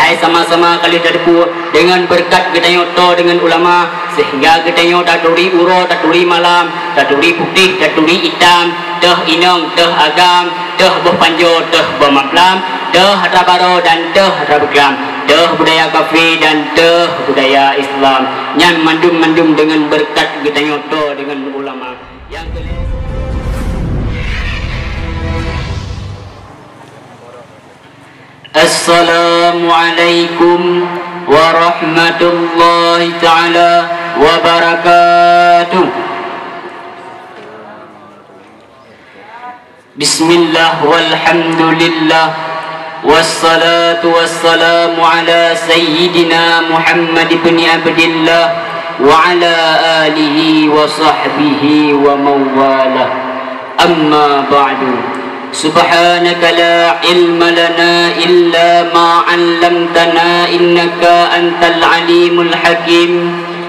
Dahai sama-sama kali terdepu dengan berkat gedanyo to dengan ulama, sehingga gedanyo taturi uro, taturi malam, taturi putih, taturi hitam, teh inong, teh agam, teh berpanjo, teh bermaplam, teh rabaro dan teh rabegam, teh budaya kafe dan teh budaya Islam. Yang mandum-mandum dengan berkat gedanyo to dengan ulama. Yang Assalamualaikum warahmatullahi ta'ala wabarakatuh. Bismillah walhamdulillah, wassalatu wassalamu ala sayyidina Muhammad ibn Abdillah wa ala alihi wa sahbihi wa mawalah. Amma ba'du. سبحانك لا علم لنا إلا ما علمتنا إنك أنت العليم الحكيم.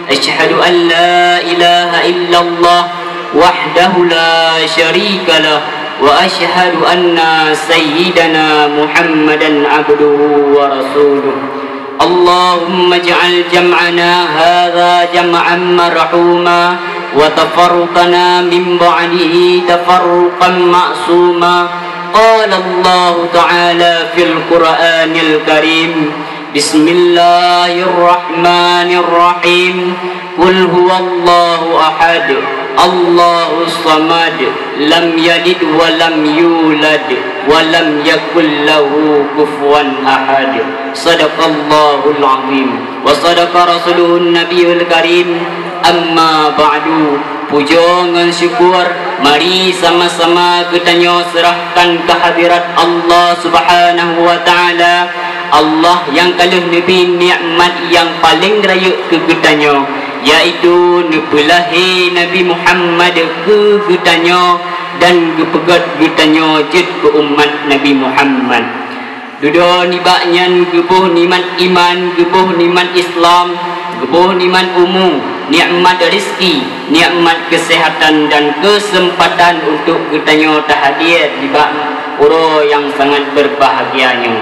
أشهد أن لا إله إلا الله وحده لا شريك له وأشهد أن سيدنا محمدا عبده ورسوله. اللهم اجعل جمعنا هذا جمعا مرحوما وتفرقنا من بعده تفرقا معصوما. قال الله تعالى في القرآن الكريم: بسم الله الرحمن الرحيم. قل هو الله أحد الله الصمد لم يلد ولم يولد ولم يكن له كفوا أحد. صدق الله العظيم وصدق رسوله النبي الكريم. Amma ba'du. Puja dengan syukur mari sama-sama kita serahkan kehadirat Allah Subhanahu wa ta'ala. Allah yang kaluh nabi nikmat yang paling raya ke kitanya, yaitu nubulahi Nabi Muhammad ke kitanya dan kepegat kitanya jid ke umat Nabi Muhammad. Dudo nibaknya gebuh niman iman, gebuh niman Islam, gebuh niman umum, nikmat rezeki, nikmat kesehatan dan kesempatan untuk kitanya hadir di bak uro yang sangat berbahagianya.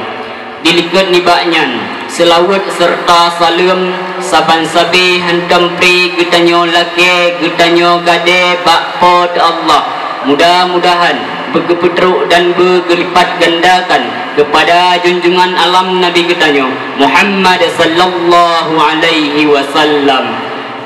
Dilikat nibaknya selawat serta salam saban sabi hantam pri kitanya laki kitanya gade bak pod Allah. Mudah-mudahan bergepetruk dan bergelipat gandakan kepada junjungan alam Nabi kitanya Muhammad sallallahu alaihi wasallam,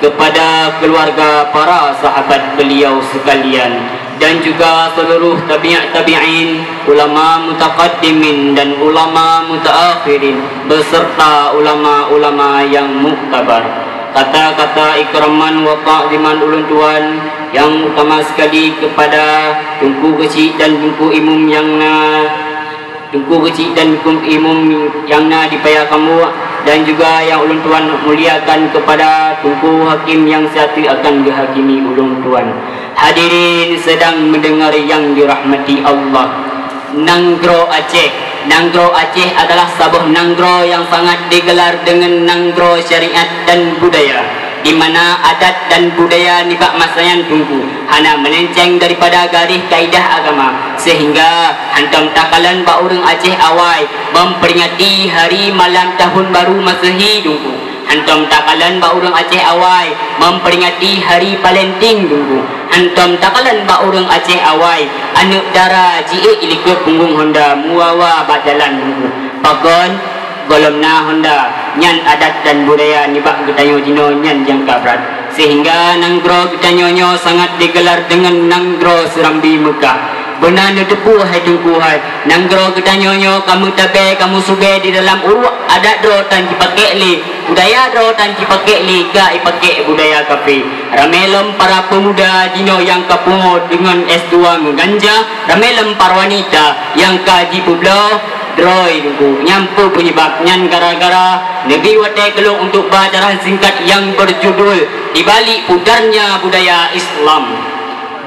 kepada keluarga para sahabat beliau sekalian, dan juga seluruh tabi'in, ulama mutaqaddimin dan ulama mutaakhirin beserta ulama-ulama yang muktabar. Kata-kata ikraman wa ta'ziman ulun tuan yang utama sekali kepada Tunku Kecil dan Tunku Imum yang Tunku Kecil dan Tunku Imum yang dipayah kamu, dan juga yang ulun tuan muliakan kepada Tunku Hakim yang satu akan dihakimi ulun tuan. Hadirin sedang mendengar yang dirahmati Allah. Nanggro Aceh. Nanggro Aceh adalah sebuah nanggro yang sangat digelar dengan nanggro syariat dan budaya, di mana adat dan budaya nibak masayan tunggu hana melenceng daripada garis kaidah agama, sehingga hantam takalan ba urang Aceh awai memperingati hari malam tahun baru Masehi tunggu. Hantam takalan ba urang Aceh awai memperingati hari Palenting tunggu. Hantam takalan ba urang Aceh awai anu dara jie ilikut punggung Honda muawa badalan tunggu. Pakon golomna Honda nyan adat dan budaya nibak gedayo dino nyan yang kabrat, sehingga nanggro gedanyonyo sangat digelar dengan nanggro Serambi Mekah. Benar depu hai tungku hai nanggro gedanyonyo kamu tabe kamu sube di dalam urut adat dro tan dipake li budaya dro tan dipake li ga ipake budaya kafe. Ramelem para pemuda dino yang kapungo dengan S2 nganja, ramelem para wanita yang kaji publo droi tunggu nyampu penyebabnya gara-gara Nabi wate kelung untuk bacaran singkat yang berjudul Di Balik Pudarnya Budaya Islam.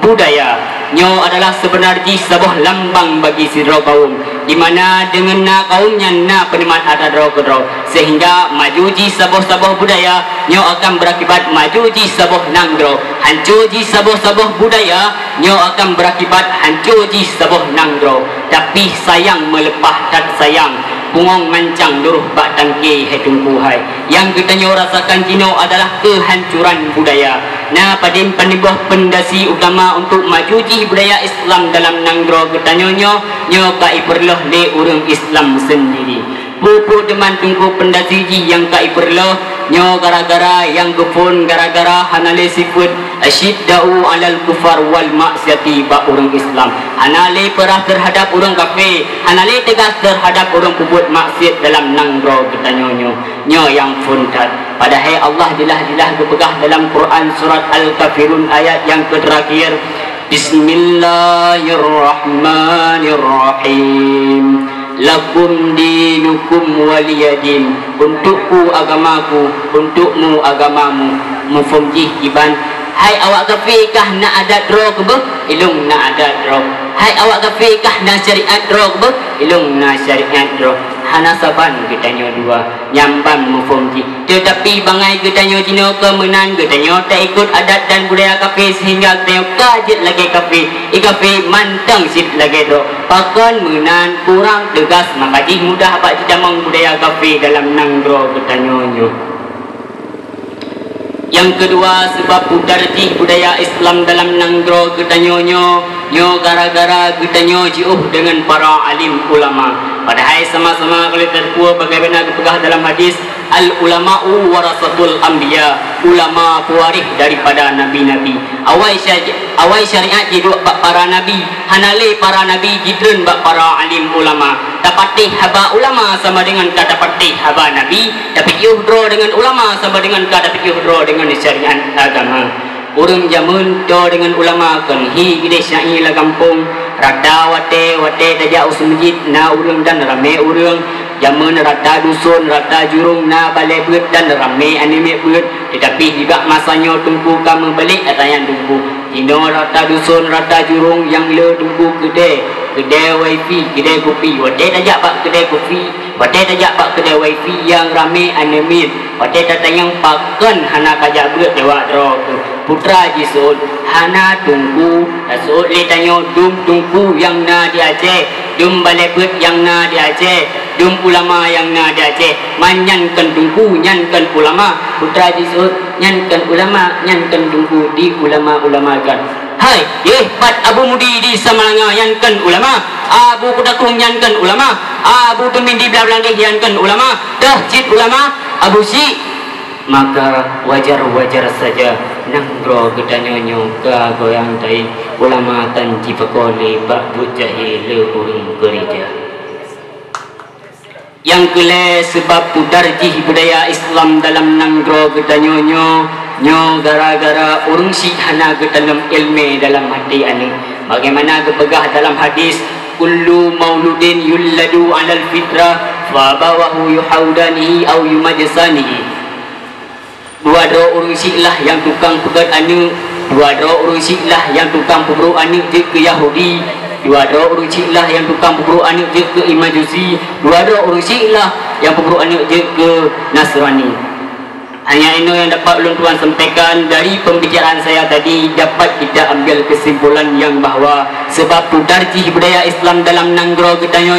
Budaya nyo adalah sebenarnya sebuah lambang bagi sidro kaum, di mana dengan kaumnya penikmat ada dro, sehingga majuji sebuah budaya nyo akan berakibat majuji sebuah nanggro, hancuji sebuah budaya nyo akan berakibat hancuji sebuah nanggro. Tapi sayang melepah dan sayang pungong mancang duruh bak tangki hai tungku hai. Yang getanyo rasakan kino adalah kehancuran budaya. Nah padin panibah pendasi utama untuk majuji budaya Islam dalam nanggro getanyo nyo kai perloh le urang Islam sendiri. Pupuk deman tungku pendasi yang kai perloh nyo gara-gara yang gepun gara-gara hanale sifut asyiddau alal kufar wal maksiati ba urang Islam. Hanale perah terhadap urang kafir, hanale tegas terhadap urang puput maksiat dalam nanggro getanyo nyo yang funtat. Padahal Allah dilah berpegah dalam Quran surat Al-Kafirun ayat yang terakhir. Bismillahirrahmanirrahim. Lakum dinukum waliyadin. Untukku agamaku, untukmu agamamu. Mufumjih iban. Hai awak kafikah nak adat roh ke bah? Ilung nak adat roh. Hai awak kafikah nak syariat roh ke bah? Ilung nak syariat roh. Hana saban getanyo dua nyambang mufumji. Tetapi bangai getanyo jino kemenan getanyo tak ikut adat dan budaya kafir sehingga getanyo kajet lagi kafir. Kafir mantang sit lagi roh. Pakan menan kurang tegas makajih mudah apa jidamang budaya kafir dalam nanggro getanyo nyo. Yang kedua sebab putarji budaya Islam dalam nanggro getanyo nyo gara-gara getanyo jiuh dengan para alim ulama. Padahal sama-sama kalau terkuat bagaimana dipegah dalam hadis al-ulama'u warasatul anbiya. Ulama pewaris daripada nabi-nabi. Awai syariat jiduk bak para nabi, hanale para nabi jidrun bak para alim ulama. Dapatih haba ulama sama dengan kata patih haba nabi, tapi yuhdro dengan ulama sama dengan kata yuhdro dengan syariat agama. Urang jamun do dengan ulama kan hi gede syai la kampung rada wate daja us masjid na urang dan rame urang jamun rada dusun rada jurung na balai beut dan rame anime beut. Tetapi juga masanya tunggu kamu balik atayan tunggu ino rada dusun rada jurung yang le tunggu kedai wifi kedai kopi wate daja pak kedai kopi wate daja pak kedai wifi yang rame anime wate datang pakan hana kajak beut dewa dro putra jisud hana tunggu asud le tanyo dum tunggu yang na di Aceh, dum balai beut yang na di Aceh, dum ulama yang na di Aceh. Manyankan tunggu nyankan ulama putra jisud nyankan ulama nyankan tunggu di ulama kan. Hai pat Abu Mudi di Samalanga nyankan ulama, Abu Kudakung nyankan ulama, Abu Tumin di Belakang nyankan ulama, dah cit ulama Abu Si. Maka wajar saja nanggro gedanyonyo ka goyang tai ulama tan cipakoli bak bujahi le urung gereja. Yang kele sebab pudarjih budaya Islam dalam nanggro gedanyonyo gara-gara urung si hana gedalam ilmu dalam hati ane. Bagaimana kepegah dalam hadis kullu mauludin yulladu alal fitrah fa bawahu yuhaudanihi au yumajsanihi. Dua dro urusi lah yang tukang pegat anu, dua dro urusi lah yang tukang peburu anu je ke Yahudi, dua dro urusi lah yang tukang peburu anu je ke Majusi, dua dro urusi lah yang peburu anu je ke Nasrani. Hanya ini yang dapat ulun tuan sampaikan dari pembicaraan saya tadi, dapat kita ambil kesimpulan yang bahawa sebab pudarjih budaya Islam dalam nanggro getanyo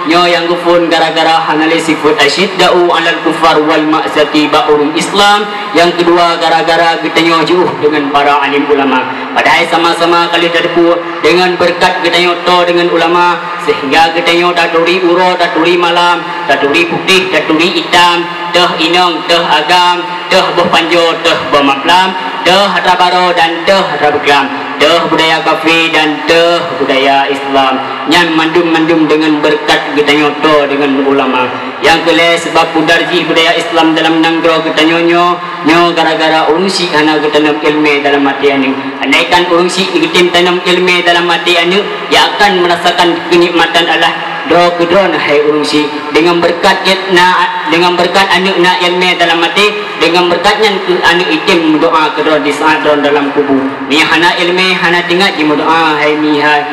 yang gufun gara-gara hanale sifut asyiddau alal kufar wal maksiati ba urung Islam. Yang kedua gara-gara getanyo jauh dengan para alim ulama. Padahal sama-sama kali terpu dengan berkat getanyo to dengan ulama sehingga getanyo daturi uro daturi malam daturi putih daturi hitam dah inong dah agam dah berpanjo dah bermaklam dah rabaro dan dah rabgam dah budaya kafir dan dah budaya Islam yang mandum dengan berkat getanyo to dengan ulama. Yang kele sebab pudarji budaya Islam dalam nanggro getanyo gara-gara urusi hana getanam ilmu dalam hati anu. Andaikan urusi getim tanam ilmu dalam hati anu ia akan merasakan kenikmatan Allah doa kedron hai urusi dengan berkat dengan berkat anu na ilmu dalam hati dengan berkatnya anu itim doa kedron di saat dalam kubur ni hana ilmu hana tinggal di doa hai mihai.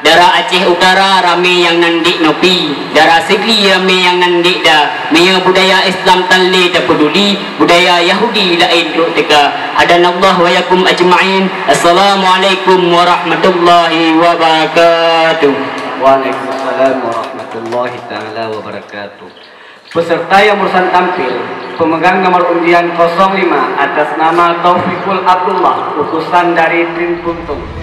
Darah Aceh Utara rame yang nandik nopi, darah Segli rame yang nandik dah. Maya budaya Islam tanle tak peduli, budaya Yahudi lain duk teka. Hadanallah wa yakum ajma'in. Assalamualaikum warahmatullahi wabarakatuh. Waalaikumsalam warahmatullahi warahmatullahi taala wabarakatuh. Peserta yang barusan tampil, pemegang nomor undian 05 atas nama Taufikul Abdullah, utusan dari Tim Kuntum.